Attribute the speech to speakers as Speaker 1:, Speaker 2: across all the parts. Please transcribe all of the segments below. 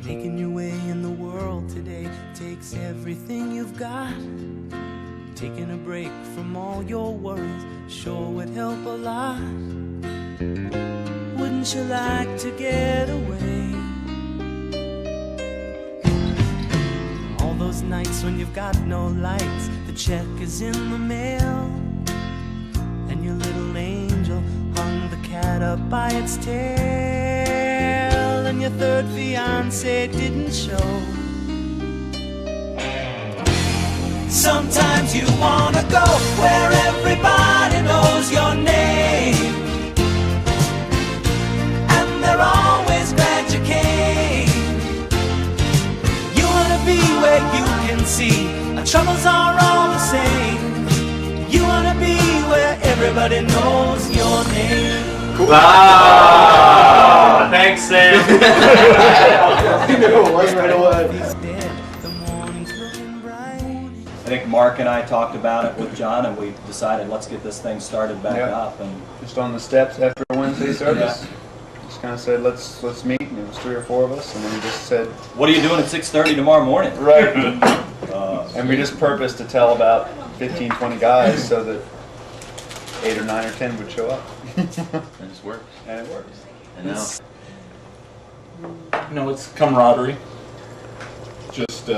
Speaker 1: Making your way in the world today takes everything you've got. Taking a break from all your worries sure would help a lot. Wouldn't you like to get away? All those nights when you've got no lights, the check is in the mail, and your little angel hung the cat up by its tail, and your third fiancé didn't show. Sometimes you wanna go where everybody knows your name, and they're always glad you came. You wanna be where you can see our troubles are all the same. You wanna be where everybody knows your name.
Speaker 2: Cool. Ah, thanks, Sam.
Speaker 3: You knew it was right away.
Speaker 4: I think Mark and I talked about it with John, and we decided let's get this thing started back up. And
Speaker 3: just on the steps after a Wednesday service, just kind of said let's meet, and it was 3 or 4 of us, and then we just said,
Speaker 4: "What are you doing at 6:30 tomorrow morning?"
Speaker 3: Right. And we just purposed to tell about 15, 20 guys so that 8 or 9 or 10 would show up.
Speaker 2: And it works.
Speaker 3: And it works.
Speaker 2: And now,
Speaker 5: you know, it's camaraderie. Just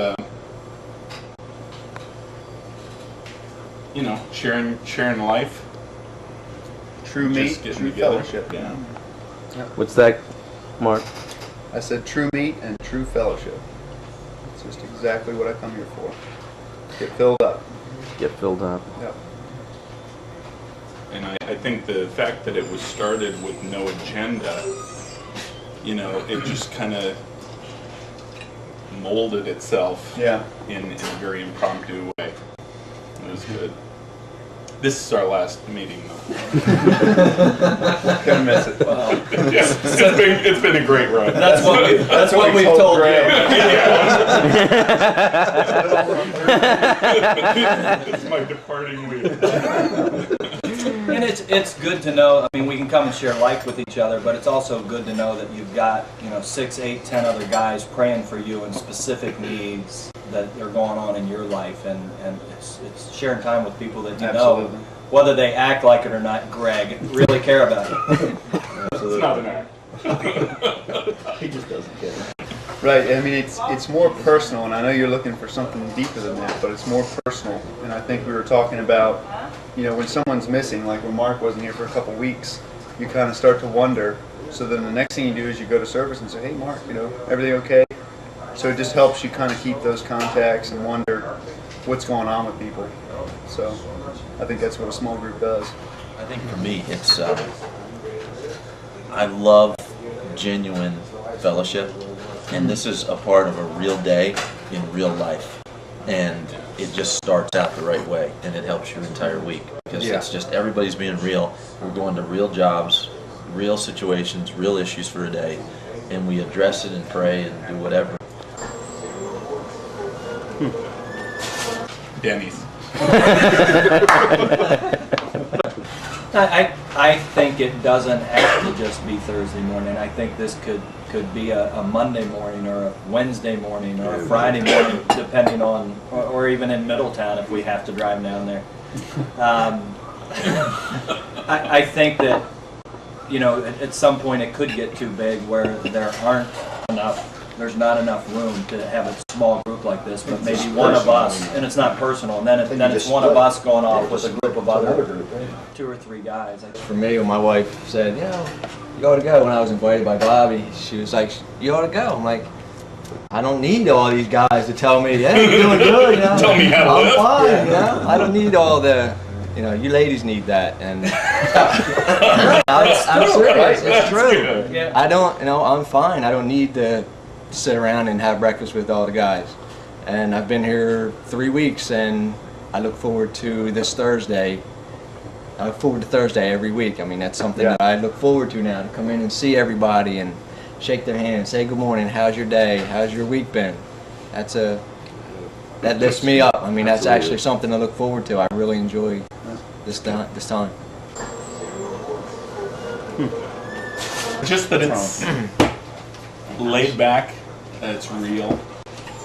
Speaker 5: you know, sharing life.
Speaker 3: True meat,
Speaker 5: Just
Speaker 3: true
Speaker 5: together.
Speaker 3: fellowship.
Speaker 5: Yeah.
Speaker 6: What's that, Mark?
Speaker 3: I said true meat and true fellowship. It's just exactly what I come here for. Get filled up.
Speaker 6: Get filled up.
Speaker 3: Yep.
Speaker 5: And I think the fact that it was started with no agenda, you know, it just kind of molded itself in a very impromptu way. It was good. This is our last meeting, though.
Speaker 3: Gonna miss it.
Speaker 4: Well,
Speaker 5: it's been a great run.
Speaker 4: that's what we've told you.
Speaker 5: It's my departing week.
Speaker 4: And it's good to know. I mean, we can come and share life with each other, but it's also good to know that you've got 6, 8, 10 other guys praying for you and specific needs that are going on in your life, and it's sharing time with people that you know, whether they act like it or not. Greg, really care about it.
Speaker 5: It's not an act.
Speaker 3: He just doesn't care. Right. I mean, it's more personal, and I know you're looking for something deeper than that, but it's more personal. And I think we were talking about, when someone's missing, like when Mark wasn't here for a couple weeks, you kind of start to wonder. So then the next thing you do is you go to service and say, "Hey, Mark, everything okay?" So it just helps you kind of keep those contacts and wonder what's going on with people. So I think that's what a small group does.
Speaker 2: I think for me, it's I love genuine fellowship, and this is a part of a real day in real life, and it just starts out the right way, and it helps your entire week because it's just everybody's being real. We're going to real jobs, real situations, real issues for a day, and we address it and pray and do whatever.
Speaker 5: Denny's.
Speaker 4: I think it doesn't have to just be Thursday morning. I think this could be a Monday morning or a Wednesday morning or a Friday morning, depending on, or even in Middletown if we have to drive down there. I think that, at some point it could get too big where there's not enough room to have a small group like this, but maybe one of us, and it's not personal, and then it's one of us going off with a group of other 2 or 3 guys.
Speaker 6: For me, when my wife said, you ought to go, when I was invited by Bobby, she was like, you ought to go. I'm like, I don't need all these guys to tell me, hey, you're doing good,
Speaker 5: Tell me how to live.
Speaker 6: I'm fine, I don't need all the, you ladies need that, and I'm serious, it's true.
Speaker 4: Yeah.
Speaker 6: I don't, I'm fine. I don't need to sit around and have breakfast with all the guys. And I've been here 3 weeks, and I look forward to this Thursday. I look forward to Thursday every week. I mean, that's something that I look forward to now, to come in and see everybody and shake their hand and say good morning, how's your day, how's your week been? That lifts me up. I mean, that's actually something to look forward to. I really enjoy this time.
Speaker 5: Just that it's laid back, that it's real.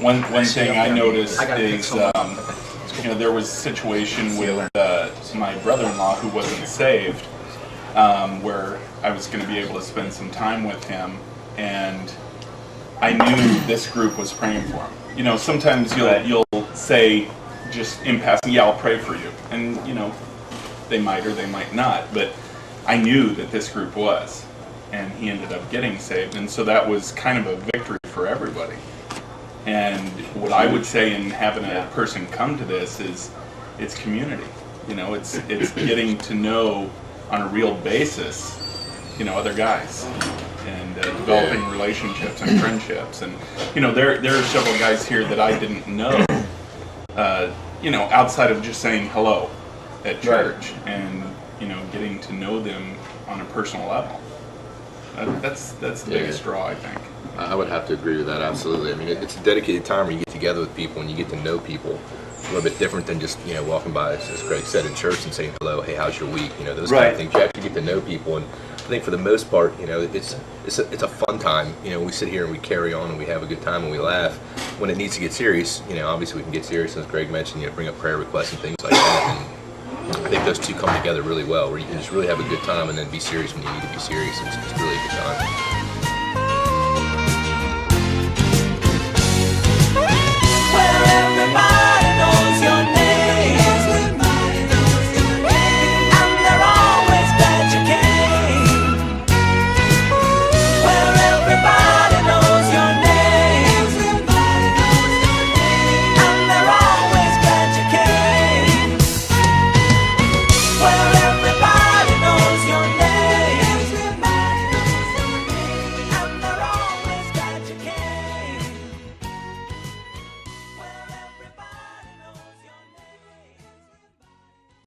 Speaker 5: One thing I noticed is, there was a situation with my brother-in-law who wasn't saved, where I was going to be able to spend some time with him, and I knew this group was praying for him. Sometimes you'll say, just in passing, yeah, I'll pray for you, and they might or they might not, but I knew that this group was, and he ended up getting saved, and so that was kind of a victory for everybody. And what I would say in having a person come to this is, it's community. It's getting to know on a real basis, other guys, and developing relationships and friendships. And there are several guys here that I didn't know, outside of just saying hello at church, and getting to know them on a personal level. That's the biggest draw, I think.
Speaker 7: I would have to agree with that, absolutely. I mean, it's a dedicated time where you get together with people and you get to know people. A little bit different than just, walking by, as Greg said, in church and saying hello, hey, how's your week? Those kind of things. You actually get to know people, and I think for the most part, it's a fun time. We sit here and we carry on and we have a good time and we laugh. When it needs to get serious, obviously we can get serious, as Greg mentioned, bring up prayer requests and things like that. And I think those two come together really well, where you can just really have a good time and then be serious when you need to be serious. It's really a good time.